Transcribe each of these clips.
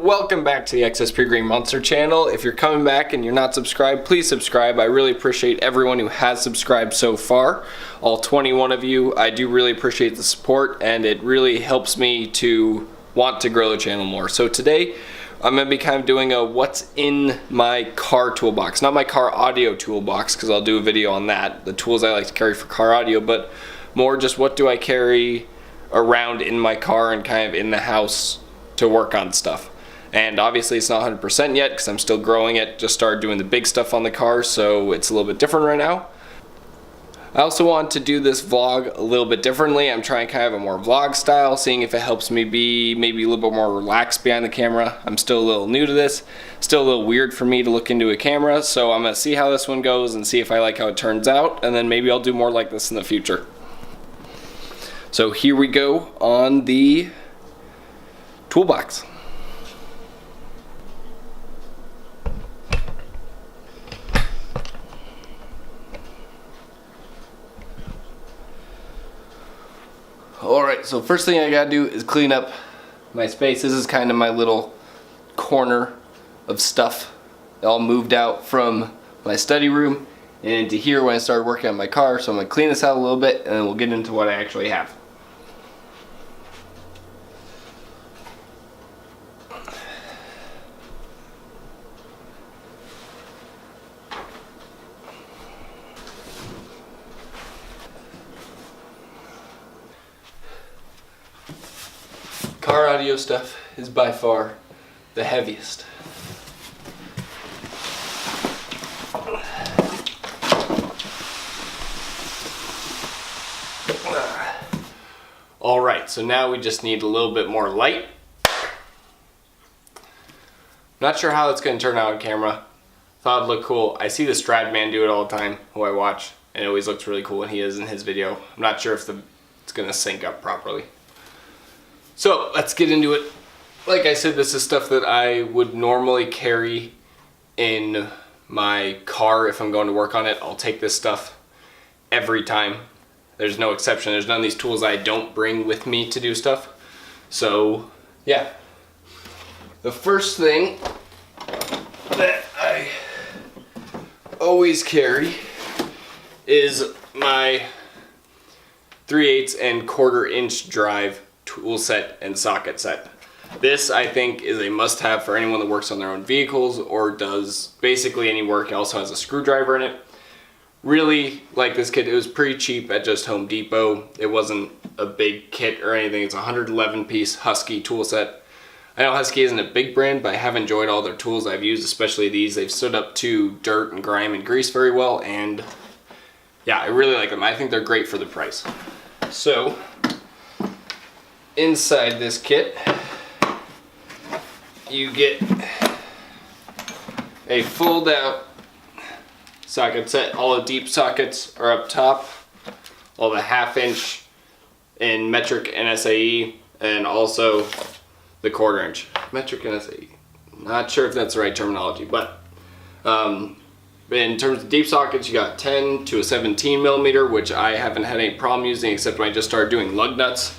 welcome back to the XSP Green Monster channel. If you're coming back and you're not subscribed, please subscribe. I really appreciate everyone who has subscribed so far. All 21 of you, I do really appreciate the support, and it really helps me to want to grow the channel more. So today, I'm going to be kind of doing a what's in my car toolbox. Not my car audio toolbox, because I'll do a video on that, the tools I like to carry for car audio, but more just what do I carry around in my car and kind of in the house to work on stuff. And obviously it's not 100% yet because I'm still growing it. Just started doing the big stuff on the car, so it's a little bit different right now. I also want to do this vlog a little bit differently. I'm trying kind of a more vlog style, seeing if it helps me be maybe a little bit more relaxed behind the camera. I'm still a little new to this, still a little weird for me to look into a camera, so I'm gonna see how this one goes and see if I like how it turns out, and then maybe I'll do more like this in the future. So here we go on the toolbox. Alright, so first thing I gotta do is clean up my space. This is kind of my little corner of stuff. It all moved out from my study room and into here when I started working on my car. So I'm gonna clean this out a little bit and then we'll get into what I actually have. Car audio stuff is by far the heaviest. Alright, so now we just need a little bit more light. Not sure how it's going to turn out on camera. Thought it'd look cool. I see the Strad man do it all the time, who I watch, and it always looks really cool when he is in his video. I'm not sure if it's going to sync up properly. So let's get into it. Like I said, this is stuff that I would normally carry in my car if I'm going to work on it. I'll take this stuff every time. There's no exception. There's none of these tools I don't bring with me to do stuff. So yeah. The first thing that I always carry is my 3/8 and 1/4 inch drive tool set and socket set. This I think is a must-have for anyone that works on their own vehicles or does basically any work. It also has a screwdriver in it. Really like this kit. It was pretty cheap at just Home Depot. It wasn't a big kit or anything. It's a 111 piece Husky tool set. I know Husky isn't a big brand, but I have enjoyed all their tools I've used, especially these. They've stood up to dirt and grime and grease very well, and yeah, I really like them. I think they're great for the price. So inside this kit, you get a fold out socket set. All the deep sockets are up top, all the 1/2 inch in metric and SAE, and also the 1/4 inch. Metric and SAE. Not sure if that's the right terminology, but in terms of deep sockets, you got 10 to a 17 millimeter, which I haven't had any problem using except when I just started doing lug nuts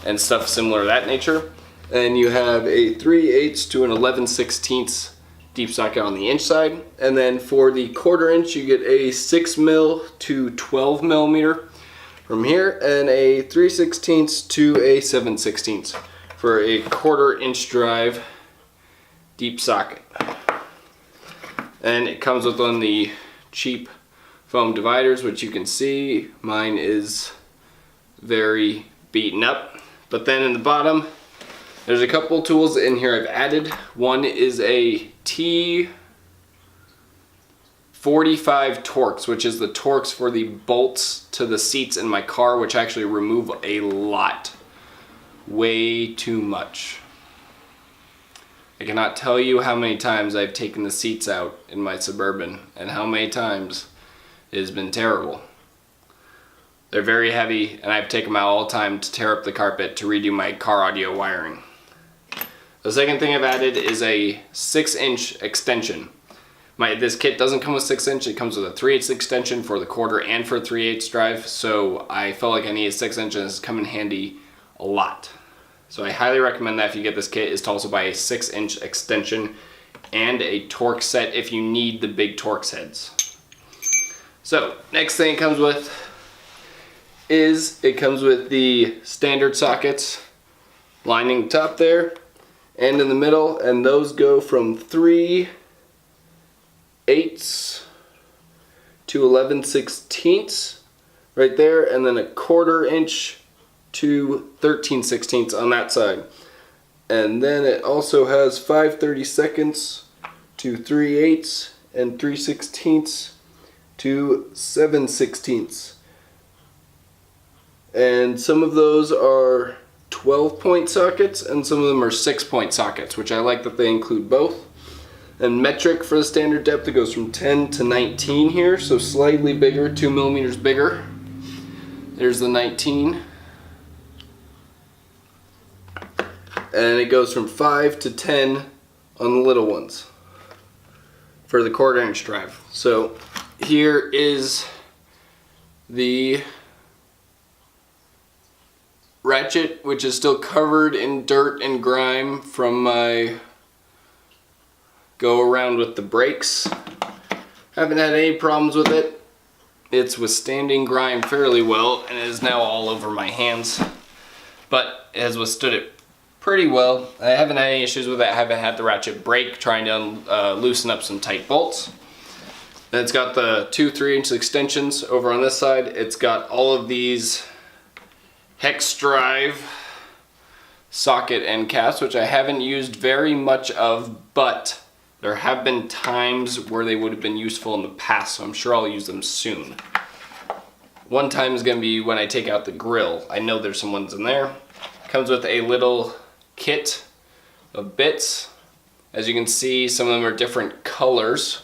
and stuff similar to that nature. And you have a 3/8 to an 11/16 deep socket on the inch side. And then for the 1/4 inch, you get a 6 mil to 12 millimeter from here, and a 3/16 to a 7/16 for a 1/4 inch drive deep socket. And it comes with one of the cheap foam dividers, which you can see mine is very beaten up. But then in the bottom, there's a couple tools in here I've added. One is a T45 Torx, which is the Torx for the bolts to the seats in my car, which actually remove a lot. Way too much. I cannot tell you how many times I've taken the seats out in my Suburban and how many times it has been terrible. They're very heavy, and I have to take them out all the time to tear up the carpet to redo my car audio wiring. The second thing I've added is a 6-inch extension. This kit doesn't come with 6-inch, it comes with a 3/8 extension for the 1/4 and for 3/8 drive, so I felt like I needed 6 inches. It's come in handy a lot. So I highly recommend that if you get this kit, is to also buy a 6-inch extension and a Torx set if you need the big Torx heads. So next thing it comes with is the standard sockets lining the top there and in the middle, and those go from 3/8 to 11/16 right there, and then a 1/4 inch to 13/16 on that side. And then it also has 5/32 to 3/8 and 3/16 to 7/16. And some of those are 12-point sockets and some of them are 6-point sockets, which I like that they include both. And metric for the standard depth, it goes from 10 to 19 here, so slightly bigger, 2 millimeters bigger. There's the 19. And it goes from 5 to 10 on the little ones for the 1/4 inch drive. So here is the ratchet, which is still covered in dirt and grime from my go around with the brakes. Haven't had any problems with it. It's withstanding grime fairly well and it is now all over my hands, but it has withstood it pretty well. I haven't had any issues with it. I haven't had the ratchet break trying to loosen up some tight bolts. Then it's got the 2 3-inch extensions over on this side. It's got all of these hex drive socket end caps, which I haven't used very much of, but there have been times where they would have been useful in the past, so I'm sure I'll use them soon. One time is going to be when I take out the grill. I know there's some ones in there. Comes with a little kit of bits. As you can see, some of them are different colors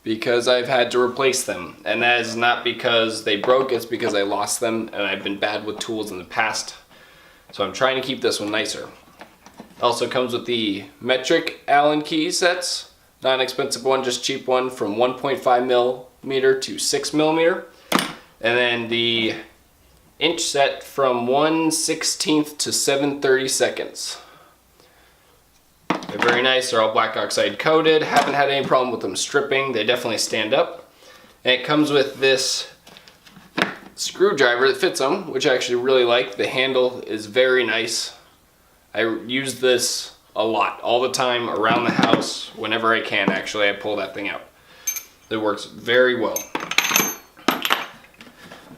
because I've had to replace them. And that is not because they broke, it's because I lost them and I've been bad with tools in the past. So I'm trying to keep this one nicer. Also comes with the metric Allen key sets. Not an expensive one, just cheap one from 1.5 millimeter to 6 millimeter. And then the inch set from 1/16 to 7/32. They're very nice, they're all black oxide coated. Haven't had any problem with them stripping, they definitely stand up. And it comes with this screwdriver that fits them, which I actually really like. The handle is very nice. I use this a lot, all the time, around the house, whenever I can. Actually, I pull that thing out. It works very well.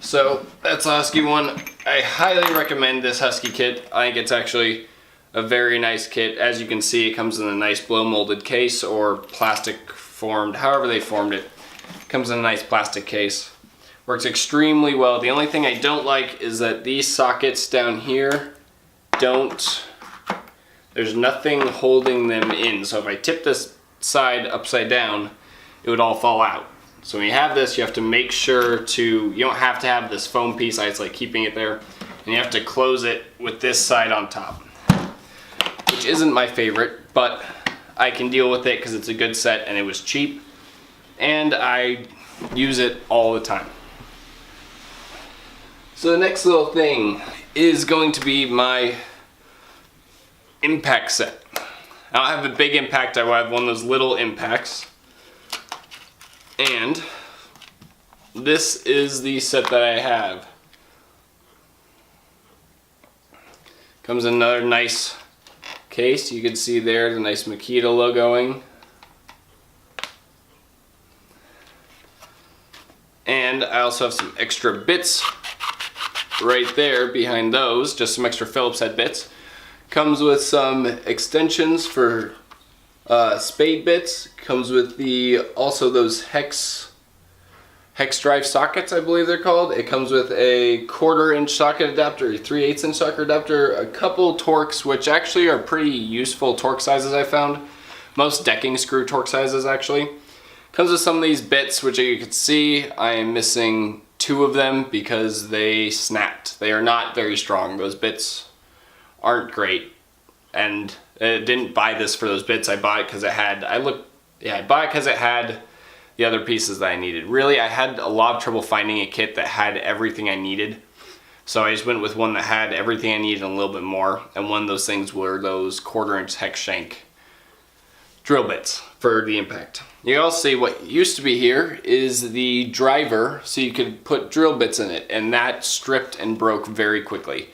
So that's the Husky one. I highly recommend this Husky kit. I think it's actually a very nice kit. As you can see, it comes in a nice blow molded case or plastic formed, however they formed it. It comes in a nice plastic case. Works extremely well. The only thing I don't like is that these sockets down here there's nothing holding them in. So if I tip this side upside down, it would all fall out. So when you have this, you have to make sure you don't have to have this foam piece, it's like keeping it there, and you have to close it with this side on top, which isn't my favorite, but I can deal with it because it's a good set and it was cheap, and I use it all the time. So the next little thing is going to be my impact set. I don't have a big impact, I have one of those little impacts. And this is the set that I have. Comes in another nice case. You can see there the nice Makita logoing. And I also have some extra bits right there behind those, just some extra Phillips head bits. Comes with some extensions for spade bits. Comes with also those hex drive sockets, I believe they're called. It comes with a 1/4 inch socket adapter, a 3/8 inch socket adapter, a couple Torx, which actually are pretty useful Torx sizes I found. Most decking screw Torx sizes actually. Comes with some of these bits, which you can see I am missing 2 of them because they snapped. They are not very strong. Those bits aren't great, and I didn't buy this for those bits. I bought it because it had, I bought it because it had the other pieces that I needed. Really, I had a lot of trouble finding a kit that had everything I needed So I just went with one that had everything I needed and a little bit more. And one of those things were those 1/4 inch hex shank drill bits for the impact. You can also see what used to be here is the driver, so you could put drill bits in it, and that stripped and broke very quickly.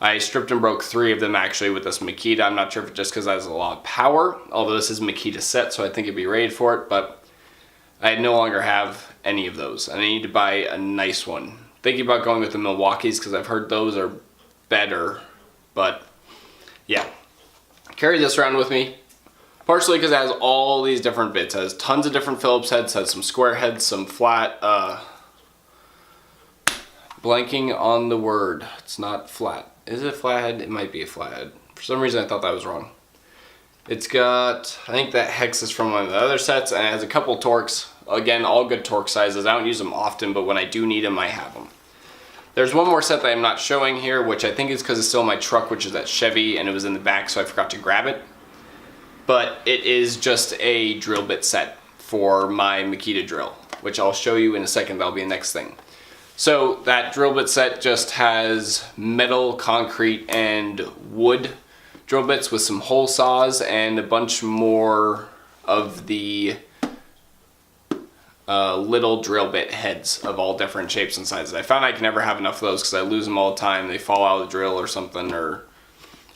I stripped and broke 3 of them actually with this Makita. I'm not sure if it's just because it has a lot of power, although this is Makita set, so I think it'd be rated for it, but I no longer have any of those, and I need to buy a nice one. Thinking about going with the Milwaukee's because I've heard those are better, but yeah. Carry this around with me, partially because it has all these different bits. It has tons of different Phillips heads, has some square heads, some flat, blanking on the word. It's not flat. Is it a flathead? It might be a flathead. For some reason I thought that was wrong. It's got, I think that hex is from one of the other sets, and it has a couple Torx. Again, all good Torx sizes. I don't use them often, but when I do need them, I have them. There's one more set that I'm not showing here, which I think is because it's still in my truck, which is that Chevy, and it was in the back, so I forgot to grab it. But it is just a drill bit set for my Makita drill, which I'll show you in a second. That'll be the next thing. So that drill bit set just has metal, concrete, and wood drill bits with some hole saws and a bunch more of the little drill bit heads of all different shapes and sizes. I found I can never have enough of those because I lose them all the time. They fall out of the drill or something, or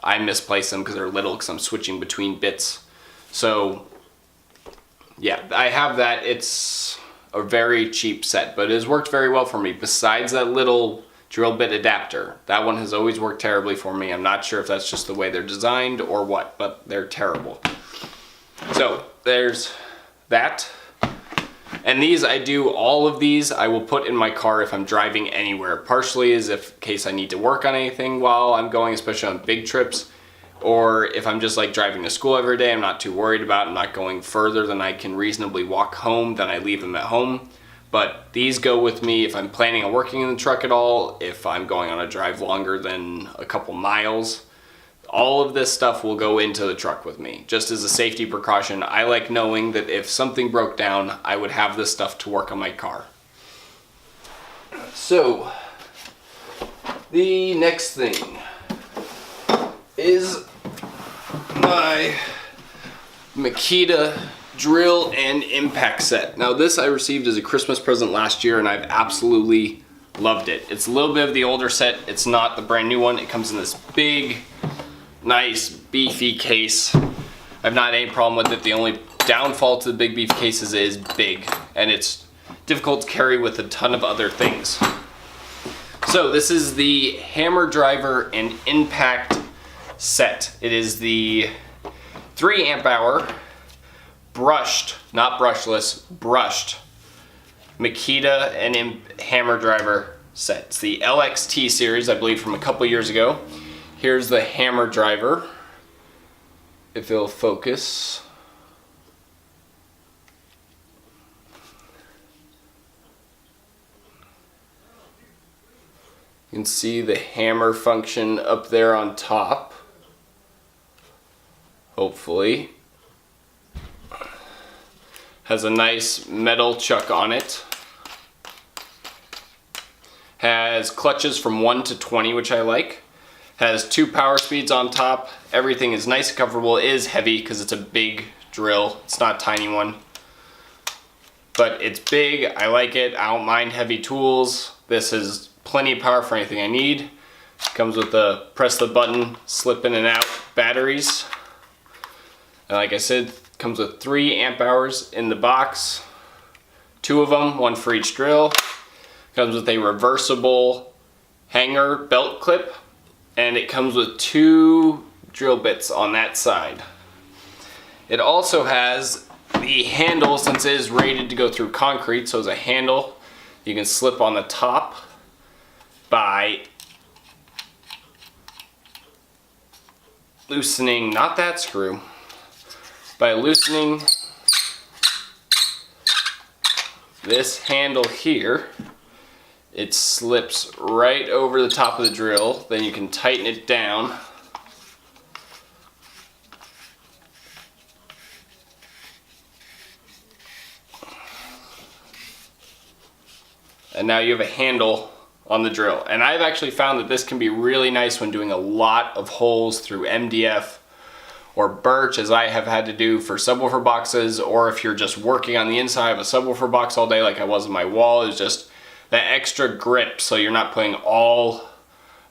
I misplace them because they're little because I'm switching between bits. So yeah, I have that. It's a very cheap set, but it has worked very well for me. Besides that little drill bit adapter, that one has always worked terribly for me. I'm not sure if that's just the way they're designed or what, but they're terrible. So there's that. And these, all of these I will put in my car if I'm driving anywhere. Partially is if in case I need to work on anything while I'm going, especially on big trips. Or if I'm just like driving to school every day, I'm not too worried about it. I'm not going further than I can reasonably walk home, then I leave them at home. But these go with me if I'm planning on working in the truck at all, if I'm going on a drive longer than a couple miles. All of this stuff will go into the truck with me, just as a safety precaution. I like knowing that if something broke down, I would have this stuff to work on my car. So, the next thing is my Makita drill and impact set. Now this I received as a Christmas present last year and I've absolutely loved it. It's a little bit of the older set. It's not the brand new one. It comes in this big, nice, beefy case. I've not had any problem with it. The only downfall to the big beef cases is big and it's difficult to carry with a ton of other things. So this is the hammer driver and impact set. It is the 3 amp hour brushed, not brushless, brushed Makita and hammer driver set. It's the LXT series, I believe, from a couple years ago. Here's the hammer driver, if it'll focus. You can see the hammer function up there on top. Hopefully. Has a nice metal chuck on it. Has clutches from 1 to 20, which I like. Has 2 power speeds on top. Everything is nice and comfortable. It is heavy because it's a big drill. It's not a tiny one. But it's big. I like it. I don't mind heavy tools. This has plenty of power for anything I need. Comes with the press the button, slip in and out batteries. And like I said, comes with 3 amp hours in the box. 2 of them, 1 for each drill. Comes with a reversible hanger belt clip. And it comes with 2 drill bits on that side. It also has the handle, since it is rated to go through concrete, so it's a handle you can slip on the top by loosening, not that screw, by loosening this handle here. It slips right over the top of the drill, then you can tighten it down. And now you have a handle on the drill. And I've actually found that this can be really nice when doing a lot of holes through MDF or birch, as I have had to do for subwoofer boxes, or if you're just working on the inside of a subwoofer box all day like I was on my wall. Is just that extra grip so you're not putting all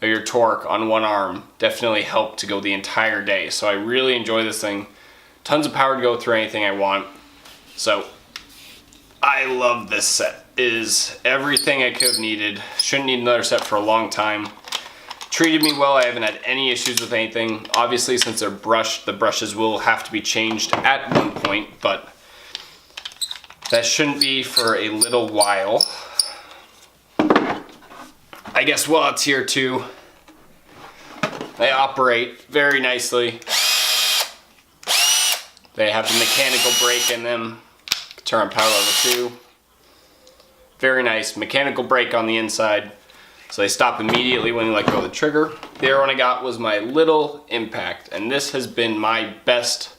of your torque on one arm. Definitely help to go the entire day. So I really enjoy this thing. Tons of power to go through anything I want. So I love this set. It is everything I could have needed. Shouldn't need another set for a long time. Treated me well. I haven't had any issues with anything. Obviously, since they're brushed, the brushes will have to be changed at one point, but that shouldn't be for a little while. I guess while it's here too, they operate very nicely. They have the mechanical brake in them. Turn on power level 2. Very nice mechanical brake on the inside, so they stop immediately when you let go of the trigger. The other one I got was my little Impact, and this has been my best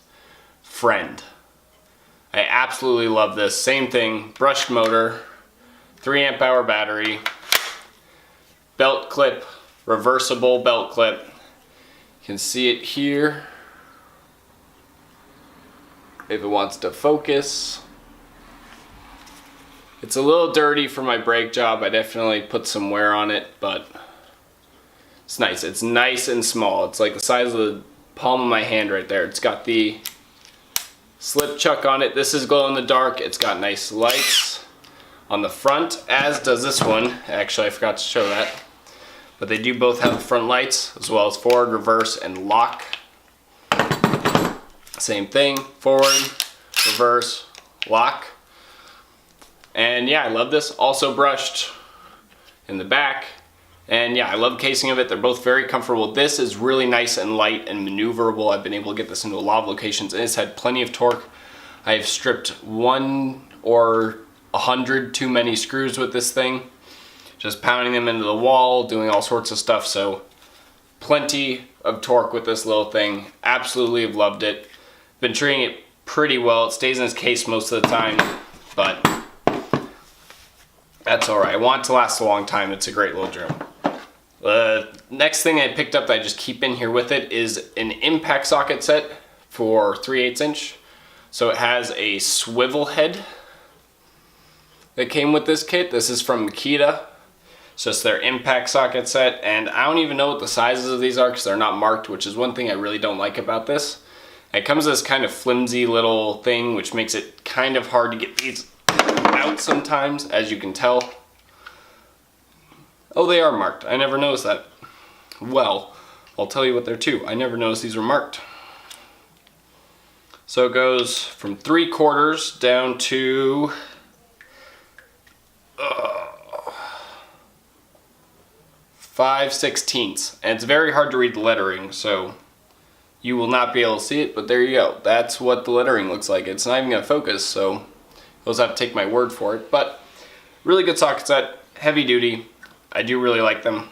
friend. I absolutely love this. Same thing, brushed motor, 3 amp hour battery, belt clip, reversible belt clip. You can see it here if it wants to focus. It's a little dirty for my brake job. I definitely put some wear on it, but it's nice. It's nice and small. It's like the size of the palm of my hand right there. It's got the slip chuck on it. This is glow in the dark. It's got nice lights on the front, as does this one. Actually, I forgot to show that. But they do both have the front lights, as well as forward, reverse, and lock. Same thing, forward, reverse, lock. And yeah, I love this. Also brushed in the back. And yeah, I love the casing of it. They're both very comfortable. This is really nice and light and maneuverable. I've been able to get this into a lot of locations, and it's had plenty of torque. I have stripped 1 or 100 too many screws with this thing. Just pounding them into the wall, doing all sorts of stuff. So plenty of torque with this little thing. Absolutely have loved it. Been treating it pretty well. It stays in its case most of the time, but that's alright. I want it to last a long time. It's a great little drill. The next thing I picked up that I just keep in here with it is an impact socket set for 3/8 inch. So it has a swivel head that came with this kit. This is from Makita. It's just their impact socket set, and I don't even know what the sizes of these are because they're not marked, which is one thing I really don't like about this. It comes as this kind of flimsy little thing, which makes it kind of hard to get these out sometimes, as you can tell. Oh, they are marked. I never noticed that. Well, I'll tell you what they're to. I never noticed these were marked. So it goes from 3/4 down to 5/16, and it's very hard to read the lettering, so you will not be able to see it, but there you go. That's what the lettering looks like. It's not even gonna focus, so you'll just have to take my word for it. But really good socket set, heavy duty. I do really like them.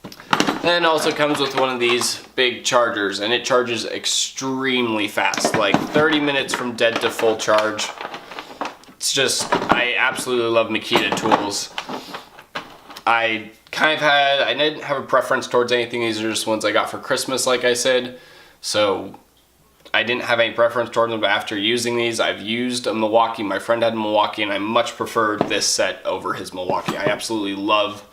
And it also comes with one of these big chargers, and it charges extremely fast, like 30 minutes from dead to full charge. It's just, I absolutely love Makita tools. I didn't have a preference towards anything. These are just ones I got for Christmas, like I said. So I didn't have any preference toward them, but after using these, I've used a Milwaukee. My friend had a Milwaukee, and I much preferred this set over his Milwaukee. I absolutely love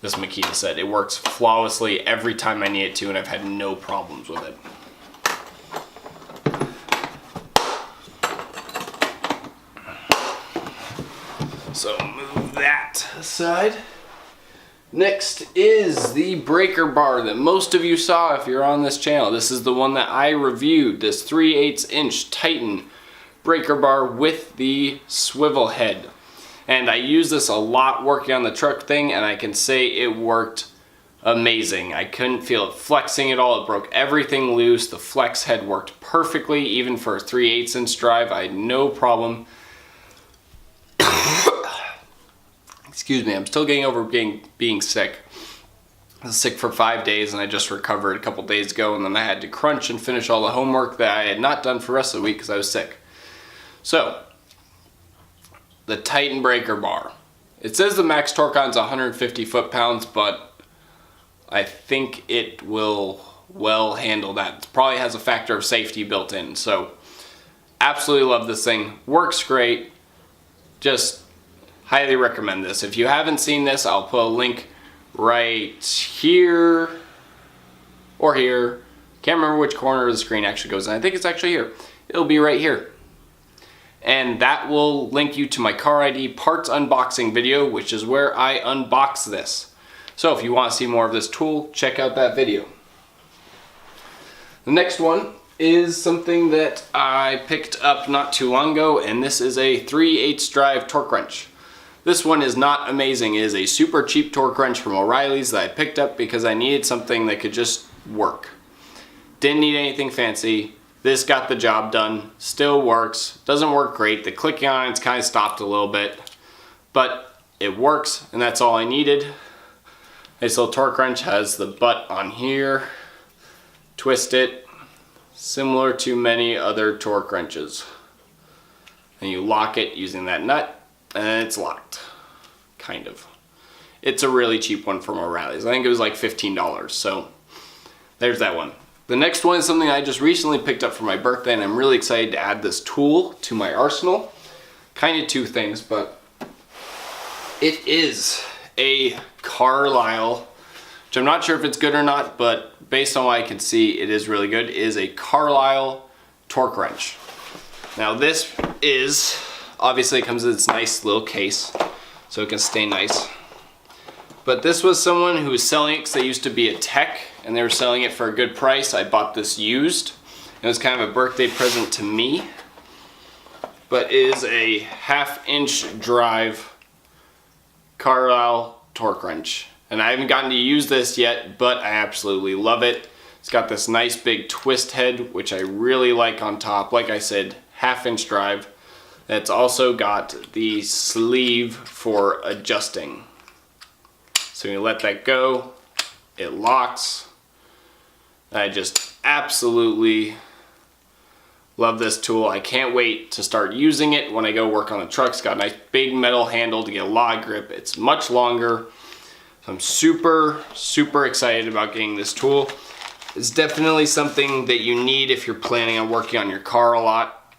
this Makita set. It works flawlessly every time I need it to, and I've had no problems with it. So move that aside. Next is the breaker bar that most of you saw if you're on this channel. This is the one that I reviewed, this 3/8 inch Titan breaker bar with the swivel head. And I used this a lot working on the truck thing, and I can say it worked amazing. I couldn't feel it flexing at all. It broke everything loose. The flex head worked perfectly, even for a 3/8 inch drive. I had no problem. Excuse me, I'm still getting over being sick. I was sick for 5 days, and I just recovered a couple days ago, and then I had to crunch and finish all the homework that I had not done for the rest of the week because I was sick. So, the Titan breaker bar. It says the max torque on is 150 foot-pounds, but I think it will well handle that. It probably has a factor of safety built in. So absolutely love this thing. Works great. Just highly recommend this. If you haven't seen this, I'll put a link right here or here. Can't remember which corner of the screen actually goes in. I think it's actually here. It'll be right here. And that will link you to my Car ID parts unboxing video, which is where I unbox this. So if you want to see more of this tool, check out that video. The next one is something that I picked up not too long ago, and this is a 3/8 drive torque wrench. This one is not amazing. It is a super cheap torque wrench from O'Reilly's that I picked up because I needed something that could just work. Didn't need anything fancy. This got the job done. Still works. Doesn't work great. The clicking on it's kind of stopped a little bit, but it works, and that's all I needed. This little torque wrench has the butt on here. Twist it, similar to many other torque wrenches. And you lock it using that nut, and it's locked. Kind of. It's a really cheap one from O'Reilly's. I think it was like $15, so there's that one. The next one is something I just recently picked up for my birthday, and I'm really excited to add this tool to my arsenal. Kind of two things, but it is a Carlisle, which I'm not sure if it's good or not, but based on what I can see, it is really good. It is a Carlisle torque wrench. Now this is, obviously it comes in this nice little case, so it can stay nice. But this was someone who was selling it because they used to be a tech, and they were selling it for a good price. I bought this used. It was kind of a birthday present to me. But it is a 1/2-inch drive Carlisle torque wrench. And I haven't gotten to use this yet, but I absolutely love it. It's got this nice big twist head, which I really like on top. Like I said, 1/2-inch drive. It's also got the sleeve for adjusting. So you let that go, it locks. I just absolutely love this tool. I can't wait to start using it when I go work on the truck. It's got a nice big metal handle to get a lot of grip. It's much longer. So I'm super, super excited about getting this tool. It's definitely something that you need if you're planning on working on your car a lot.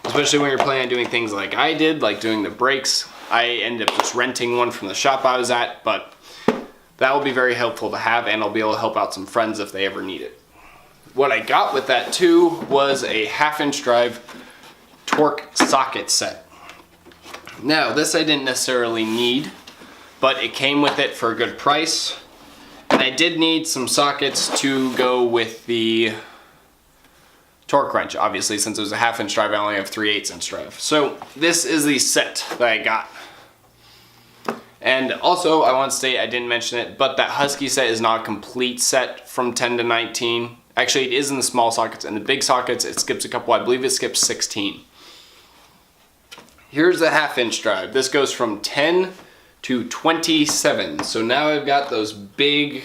Especially when you're planning on doing things like I did, like doing the brakes. I ended up just renting one from the shop I was at, but that will be very helpful to have, and I'll be able to help out some friends if they ever need it. What I got with that too was a 1/2-inch drive torque socket set. Now this I didn't necessarily need, but it came with it for a good price, and I did need some sockets to go with the torque wrench. Obviously, since it was a 1/2-inch drive, I only have 3/8-inch drive. So this is the set that I got. And also, I want to state, I didn't mention it, but that Husky set is not a complete set from 10 to 19. Actually, it is in the small sockets. In the big sockets, it skips a couple. I believe it skips 16. Here's the 1/2-inch drive. This goes from 10 to 27. So now I've got those big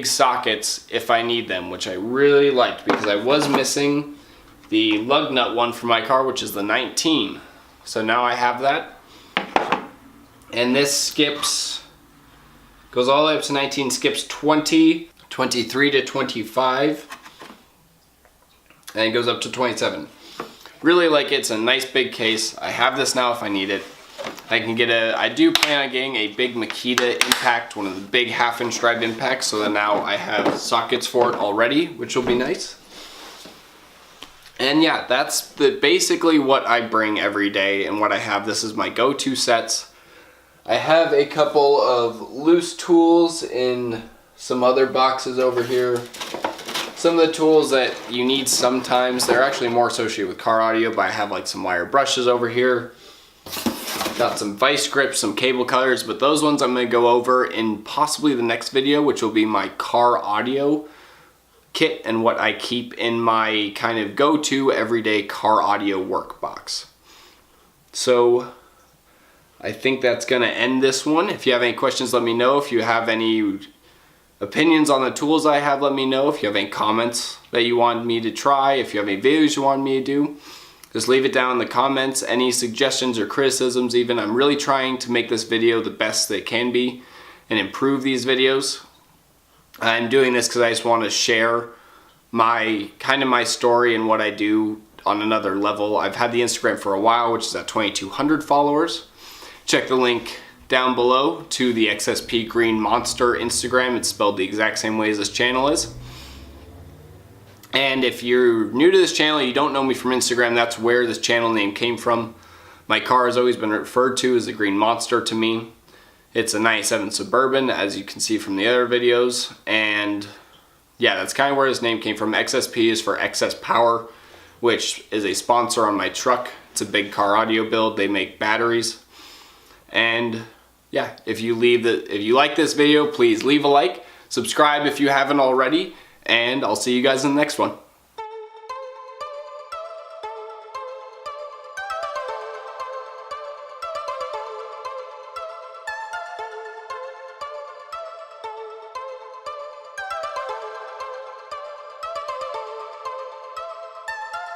sockets if I need them, which I really liked because I was missing the lug nut one for my car, which is the 19. So now I have that. And this skips, goes all the way up to 19, skips 20, 23 to 25, and it goes up to 27. Really like it. It's a nice big case. I have this now if I need it. I can get I do plan on getting a big Makita impact, one of the big 1/2-inch drive impacts, so that now I have sockets for it already, which will be nice. And yeah, that's basically what I bring every day and what I have. This is my go-to sets. I have a couple of loose tools in some other boxes over here. Some of the tools that you need sometimes, they're actually more associated with car audio, but I have like some wire brushes over here. Got some vice grips, some cable cutters, but those ones I'm going to go over in possibly the next video, which will be my car audio kit and what I keep in my kind of go-to everyday car audio work box. So I think that's going to end this one. If you have any questions, let me know. If you have any opinions on the tools I have, let me know. If you have any comments that you want me to try, if you have any videos you want me to do, Just leave it down in the comments, any suggestions or criticisms even. I'm really trying to make this video the best that it can be and improve these videos. I'm doing this because I just want to share my story and what I do on another level. I've had the Instagram for a while, which is at 2,200 followers. Check the link down below to the XSP Green Monster Instagram. It's spelled the exact same way as this channel is. And if you're new to this channel, you don't know me from Instagram, that's where this channel name came from. My car has always been referred to as the Green Monster to me. It's a 97 Suburban, as you can see from the other videos. And yeah, that's kind of where this name came from. XSP is for Excess Power, which is a sponsor on my truck. It's a big car audio build. They make batteries. And yeah, if you like this video, please leave a like, subscribe if you haven't already, and I'll see you guys in the next one.